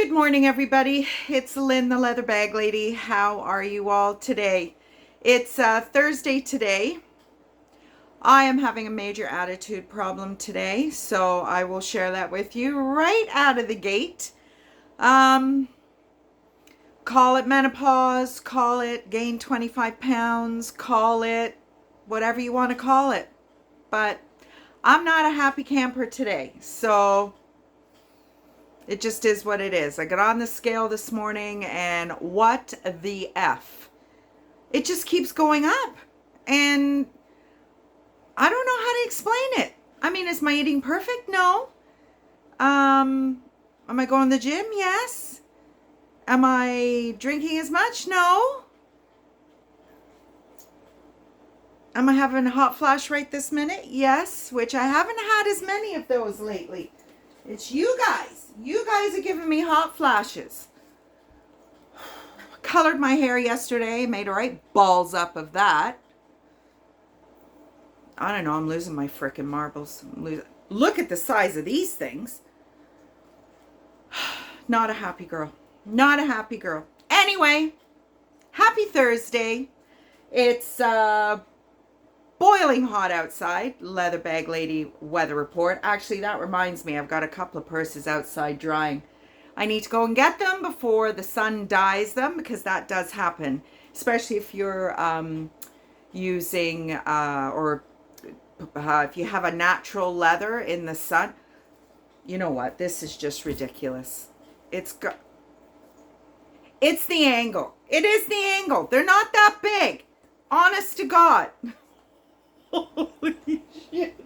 Good morning, everybody. It's Lynn, the leather bag lady. How are you all today? It's Thursday today. I am having a major attitude problem today, so I will share that with you right out of the gate. Um, Call it menopause, call it gain 25 pounds, call it whatever you want to call it. But I'm not a happy camper today, so it just is what it is. I got on the scale this morning and what the F? It just keeps going up. And I don't know how to explain it. I mean, is my eating perfect? No. Am I going to the gym? Yes. Am I drinking as much? No. Am I having a hot flash right this minute? Yes, which I haven't had as many of those lately. It's you guys. You guys are giving me hot flashes. Colored my hair yesterday, made a right balls up of that. I don't know, I'm losing my frickin' marbles. Look at the size of these things. Not a happy girl. Not a happy girl. Anyway, happy Thursday. It's boiling hot outside. Leather bag lady weather report. Actually, that reminds me, I've got a couple of purses outside drying. I need to go and get them before the sun dyes them, because that does happen, especially if you're using if you have a natural leather in the sun. You know what? This is just ridiculous. It's the angle. It is the angle. They're not that big. Honest to God. Holy shit.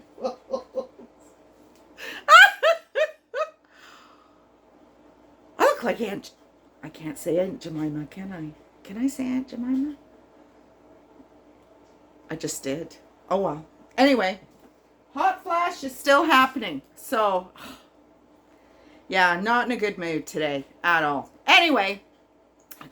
I look like I can't say Aunt Jemima, can I? Can I say Aunt Jemima? I just did. Oh well. Anyway, hot flash is still happening. So, yeah, not in a good mood today at all. Anyway,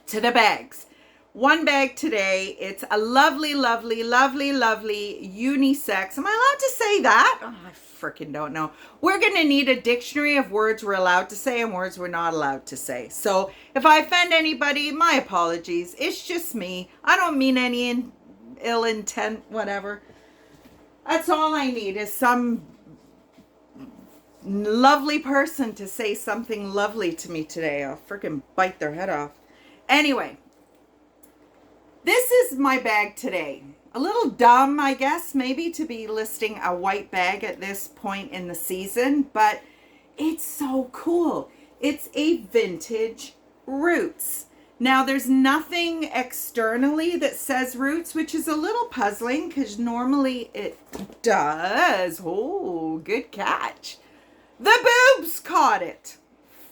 to the bags. One bag today. It's a lovely, lovely, lovely, lovely unisex. Am I allowed to say that? Oh, I freaking don't know. We're going to need a dictionary of words we're allowed to say and words we're not allowed to say. So if I offend anybody, my apologies. It's just me. I don't mean any ill intent, whatever. That's all I need is some lovely person to say something lovely to me today. I'll freaking bite their head off. Anyway. This is my bag today. A little dumb, I guess, maybe to be listing a white bag at this point in the season, but it's so cool. It's a vintage Roots. Now, there's nothing externally that says Roots, which is a little puzzling because normally it does. Oh, good catch. The boobs caught it.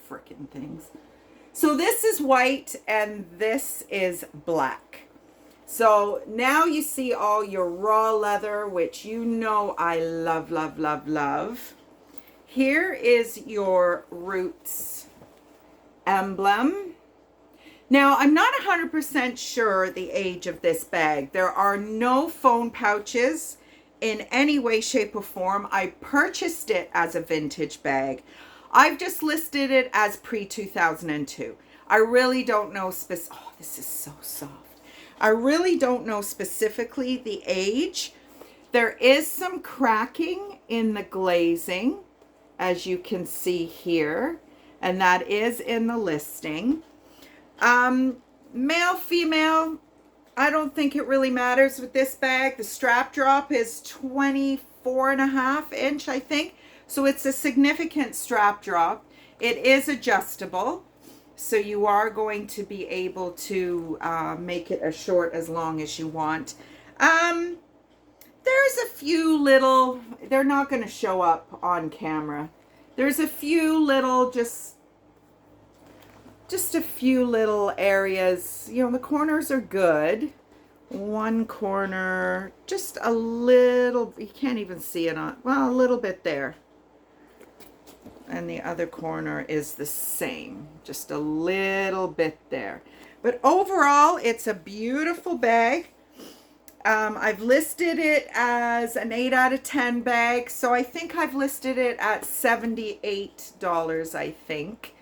Frickin' things. So this is white and this is black. So now you see all your raw leather, which you know I love, love, love, love. Here is your Roots emblem. Now, I'm not 100% sure the age of this bag. There are no phone pouches in any way, shape, or form. I purchased it as a vintage bag. I've just listed it as pre-2002. I really don't know oh, this is so soft. I really don't know specifically the age. There is some cracking in the glazing, as you can see here, and that is in the listing. Male, female, I don't think it really matters with this bag. The strap drop is 24.5 inch, I think. So it's a significant strap drop. It is adjustable. So you are going to be able to make it as short as long as you want. There's a few little, they're not going to show up on camera. There's a few little, just a few little areas. You know, the corners are good. One corner, just a little, you can't even see it on, well, a little bit there. And the other corner is the same, just a little bit there. But overall, it's a beautiful bag. I've listed it as an 8 out of 10 bag, so I think I've listed it at $78, I think.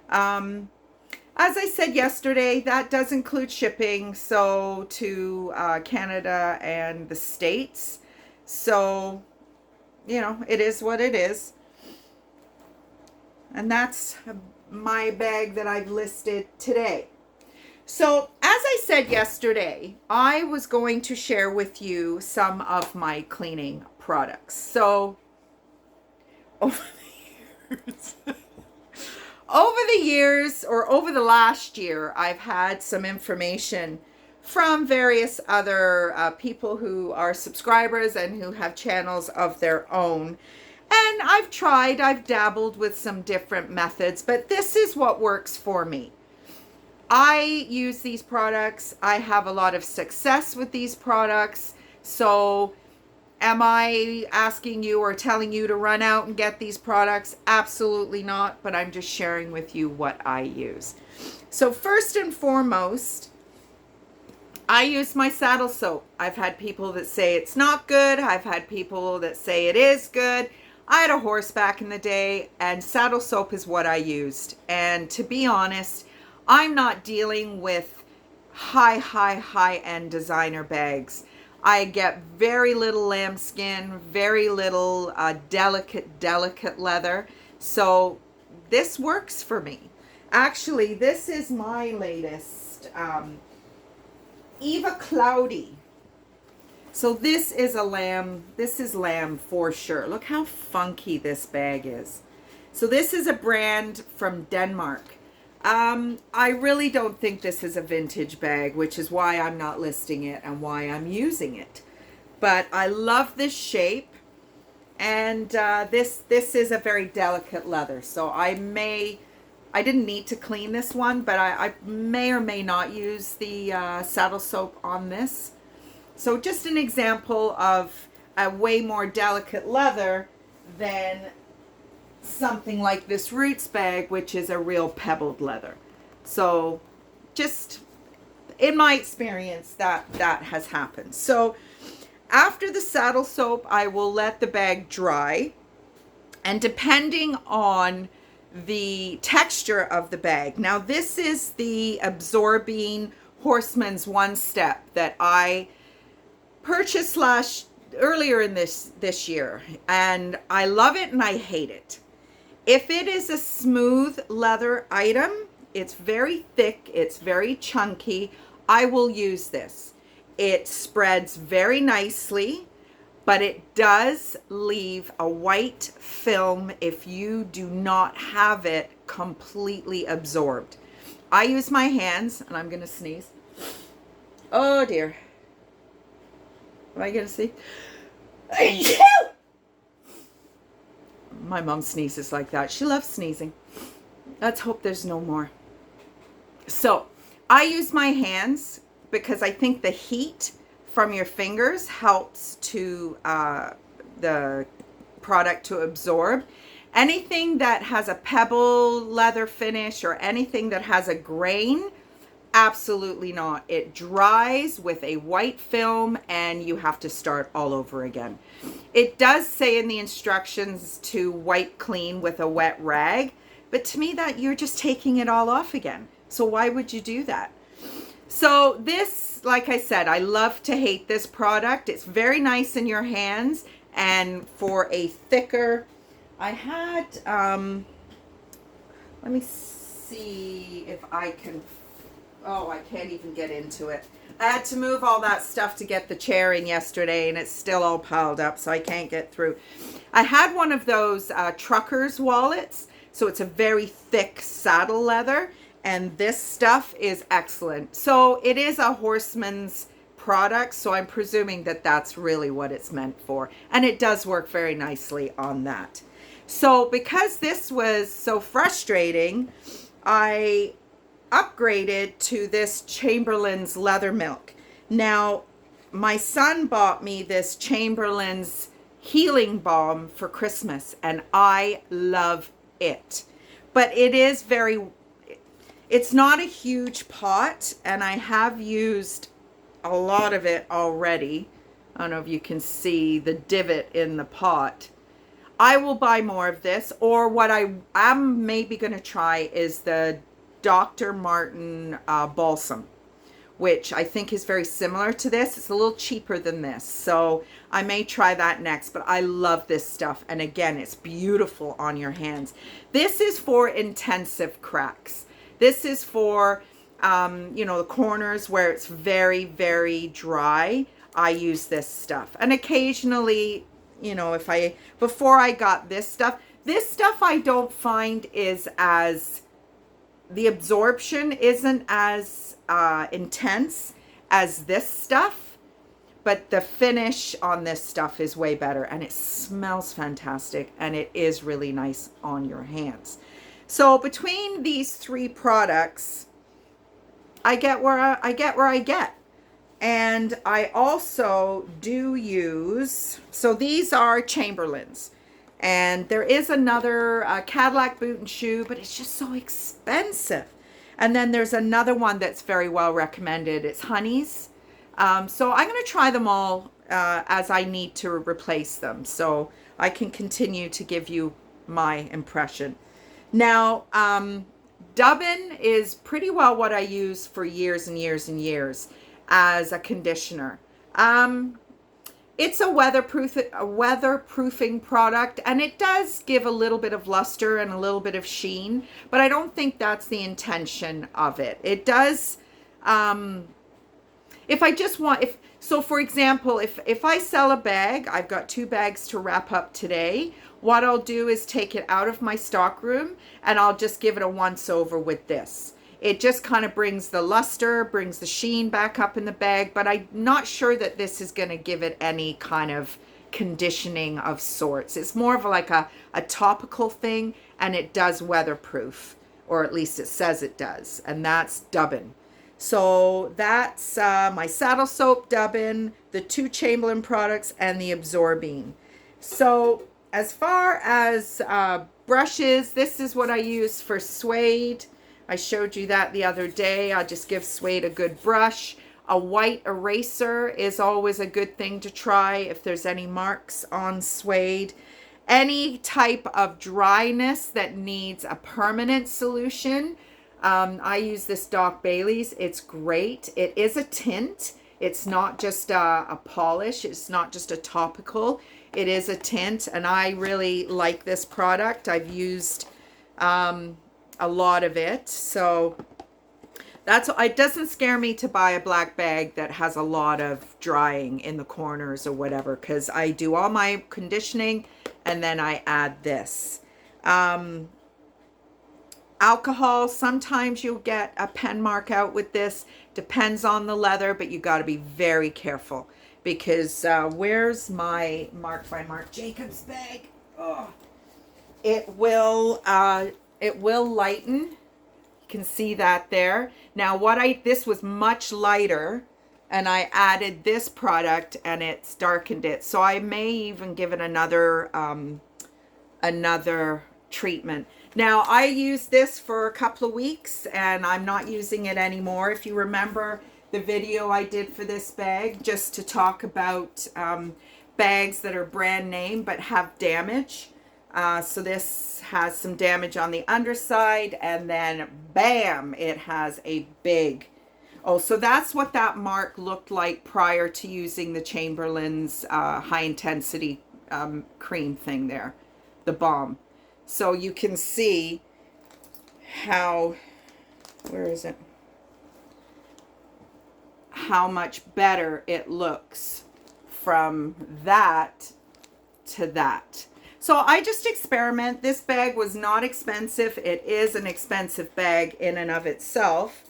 As I said yesterday, that does include shipping, so to Canada and the States. So, you know, it is what it is. And that's my bag that I've listed today. So, as I said yesterday, I was going to share with you some of my cleaning products. So, over the years, over the last year, I've had some information from various other people who are subscribers and who have channels of their own. And I've dabbled with some different methods, but this is what works for me. I use these products. I have a lot of success with these products. So am I asking you or telling you to run out and get these products? Absolutely not, but I'm just sharing with you what I use. So first and foremost, I use my saddle soap. I've had people that say it's not good. I've had people that say it is good. I had a horse back in the day, and saddle soap is what I used. And to be honest, I'm not dealing with high-end designer bags. I get very little lambskin, very little delicate leather. So this works for me. Actually, this is my latest Eva Cloudy. So this is lamb for sure. Look how funky this bag is. So this is a brand from Denmark. I really don't think this is a vintage bag, which is why I'm not listing it and why I'm using it. But I love this shape, and this is a very delicate leather. So I didn't need to clean this one, but I may or may not use the saddle soap on this. So just an example of a way more delicate leather than something like this Roots bag, which is a real pebbled leather. So just in my experience, that has happened. So after the saddle soap, I will let the bag dry, and depending on the texture of the bag. Now this is the Absorbing Horseman's One Step that I purchased earlier in this year, and I love it and I hate it. If it is a smooth leather item, it's very thick, it's very chunky, I will use this. It spreads very nicely, but it does leave a white film if you do not have it completely absorbed. I use my hands, and I'm going to sneeze. Oh dear. Am I going to see? My mom sneezes like that. She loves sneezing. Let's hope there's no more. So I use my hands because I think the heat from your fingers helps to the product to absorb. Anything that has a pebble leather finish or anything that has a grain, absolutely not. It dries with a white film and you have to start all over again. It does say in the instructions to wipe clean with a wet rag, but to me that you're just taking it all off again. So why would you do that? So this, like I said, I love to hate this product. It's very nice in your hands, and for a thicker, I had, let me see if I can, oh, I can't even get into it. I had to move all that stuff to get the chair in yesterday, and it's still all piled up, so I can't get through. I had one of those trucker's wallets, so it's a very thick saddle leather, and this stuff is excellent. So it is a Horseman's product, so I'm presuming that that's really what it's meant for, and it does work very nicely on that. So because this was so frustrating, I upgraded to this Chamberlain's Leather Milk. Now, my son bought me this Chamberlain's Healing Balm for Christmas, and I love it. But it is it's not a huge pot, and I have used a lot of it already. I don't know if you can see the divot in the pot. I will buy more of this, or what I am maybe going to try is the Dr. Martin balsam, which I think is very similar to this. It's a little cheaper than this, so I may try that next. But I love this stuff, and again, it's beautiful on your hands. This is for intensive cracks. This is for you know, the corners where it's very, very dry. I use this stuff, and occasionally, you know, if I, before I got this stuff I don't find is as, the absorption isn't as intense as this stuff, but the finish on this stuff is way better, and it smells fantastic, and it is really nice on your hands. So between these three products, I get where I get. And I also do use, so these are Chamberlain's, and there is another Cadillac Boot and Shoe, but it's just so expensive. And then there's another one that's very well recommended. It's Honey's. So I'm going to try them all as I need to replace them, so I can continue to give you my impression. Now, Dubbin is pretty well what I use for years and years and years as a conditioner. It's a weatherproofing product, and it does give a little bit of luster and a little bit of sheen, but I don't think that's the intention of it. It does, if I just want, so for example, if I sell a bag, I've got 2 bags to wrap up today. What I'll do is take it out of my stock room, and I'll just give it a once over with this. It just kind of brings the luster, brings the sheen back up in the bag, but I'm not sure that this is going to give it any kind of conditioning of sorts. It's more of like a topical thing, and it does weatherproof, or at least it says it does, and that's Dubbin. So that's my saddle soap, Dubbin, the 2 Chamberlain products, and the Absorbine. So as far as brushes, this is what I use for suede. I showed you that the other day. I'll just give suede a good brush. A white eraser is always a good thing to try if there's any marks on suede. Any type of dryness that needs a permanent solution, I use this Doc Bailey's. It's great. It is a tint. It's not just a polish. It's not just a topical. It is a tint, and I really like this product. I've used a lot of it, so that's, it doesn't scare me to buy a black bag that has a lot of drying in the corners or whatever, because I do all my conditioning and then I add this. Alcohol, sometimes you'll get a pen mark out with this, depends on the leather, but you got to be very careful, because where's my Mark by Marc Jacobs bag? Oh, it will lighten. You can see that there. Now this was much lighter, and I added this product and it's darkened it. So I may even give it another treatment. Now I used this for a couple of weeks and I'm not using it anymore. If you remember the video I did for this bag, just to talk about bags that are brand name but have damage. So this has some damage on the underside, and then bam, it has a big, oh, so that's what that mark looked like prior to using the Chamberlain's high intensity cream thing there, the balm. So you can see how, where is it? How much better it looks from that to that. So I just experiment. This bag was not expensive. It is an expensive bag in and of itself.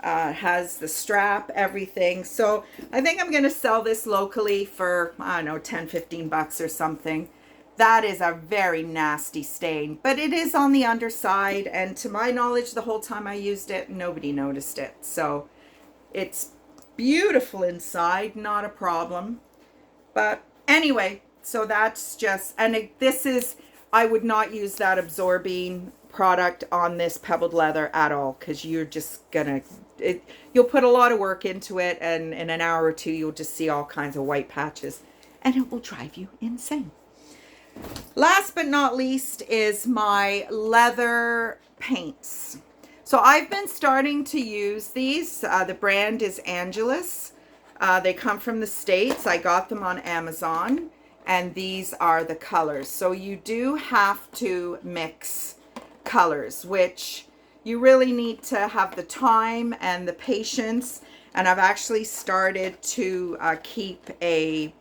It has the strap, everything. So I think I'm going to sell this locally for, I don't know, 10, 15 bucks or something. That is a very nasty stain, but it is on the underside. And to my knowledge, the whole time I used it, nobody noticed it. So it's beautiful inside, not a problem. But anyway, so that's just, and this is, I would not use that Absorbine product on this pebbled leather at all, because you're just gonna, you'll put a lot of work into it, and in an hour or two you'll just see all kinds of white patches, and it will drive you insane. Last but not least is my leather paints. So I've been starting to use these. The brand is Angelus. They come from the States. I got them on Amazon, and these are the colors. So you do have to mix colors, which you really need to have the time and the patience. And I've actually started to keep a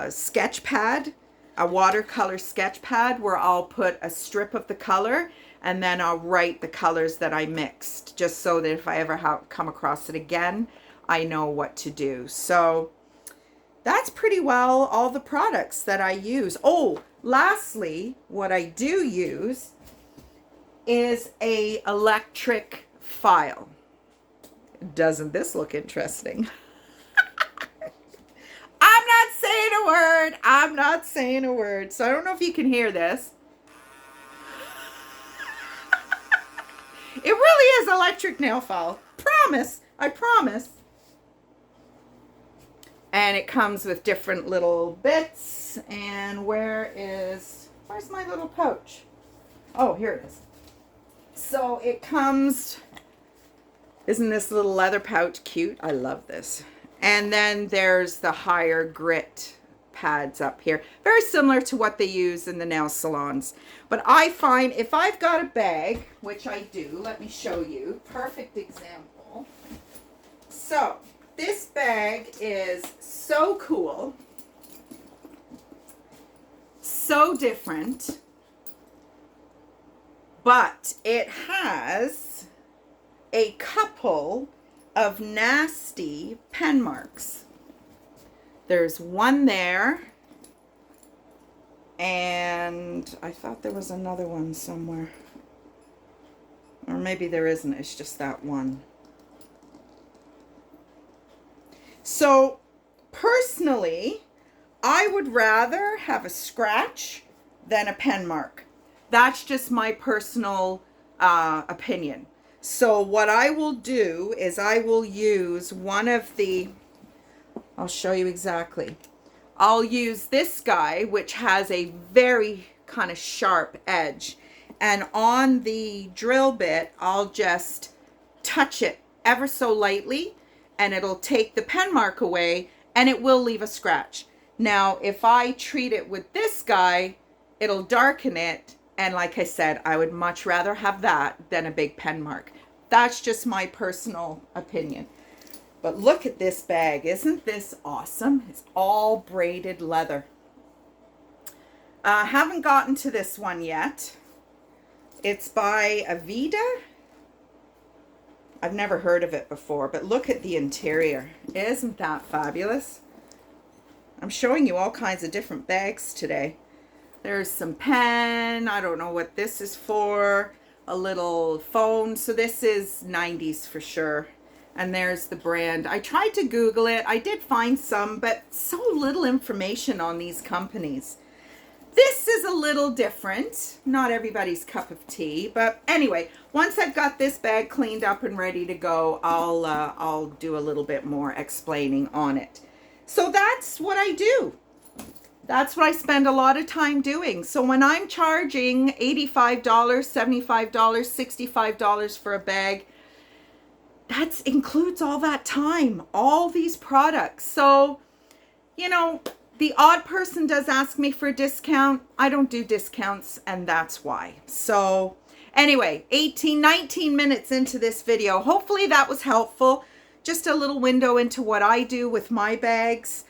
sketch pad, a watercolor sketch pad, where I'll put a strip of the color and then I'll write the colors that I mixed, just so that if I ever come across it again, I know what to do. So that's pretty well all the products that I use. Oh, lastly, what I do use is a electric file. Doesn't this look interesting? I'm not saying a word. I'm not saying a word. So I don't know if you can hear this. It really is electric nail file. Promise. I promise. And it comes with different little bits. And where's my little pouch? Oh, here it is. So it comes, isn't this little leather pouch cute? I love this. And then there's the higher grit pads up here. Very similar to what they use in the nail salons. But I find if I've got a bag, which I do, let me show you. Perfect example. So this bag is so cool. So different. But it has a couple of nasty pen marks. There's one there, and I thought there was another one somewhere. Or maybe there isn't, it's just that one. So, personally, I would rather have a scratch than a pen mark. That's just my personal opinion. So what I will do is I will use one of the, I'll show you exactly. I'll use this guy, which has a very kind of sharp edge. And on the drill bit, I'll just touch it ever so lightly, and it'll take the pen mark away, and it will leave a scratch. Now, if I treat it with this guy, it'll darken it. And like I said, I would much rather have that than a big pen mark. That's just my personal opinion. But look at this bag. Isn't this awesome? It's all braided leather. Haven't gotten to this one yet. It's by Avida. I've never heard of it before, but look at the interior. Isn't that fabulous? I'm showing you all kinds of different bags today. There's some pen. I don't know what this is for. A little phone. So this is 90s for sure. And there's the brand. I tried to Google it. I did find some, but so little information on these companies. This is a little different. Not everybody's cup of tea. But anyway, once I've got this bag cleaned up and ready to go, I'll do a little bit more explaining on it. So that's what I do. That's what I spend a lot of time doing. So when I'm charging $85, $75, $65 for a bag, that includes all that time, all these products. So, you know, the odd person does ask me for a discount. I don't do discounts, and that's why. So anyway, 19 minutes into this video. Hopefully that was helpful. Just a little window into what I do with my bags.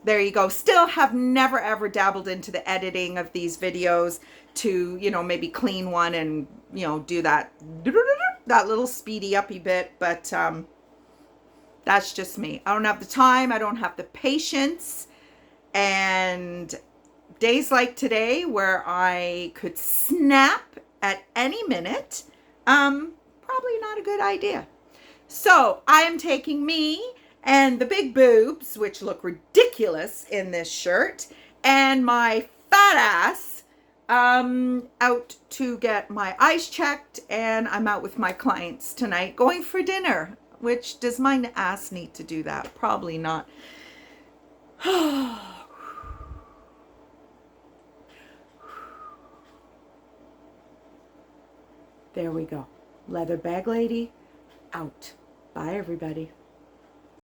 There you go. Still have never ever dabbled into the editing of these videos to, you know, maybe clean one and, you know, do that little speedy uppy bit. But that's just me. I don't have the time. I don't have the patience. And days like today where I could snap at any minute, probably not a good idea. So I am taking me and the big boobs, which look ridiculous in this shirt, and my fat ass out to get my eyes checked, and I'm out with my clients tonight going for dinner. Which, does my ass need to do that? Probably not. There we go. Leather bag lady out. Bye, everybody.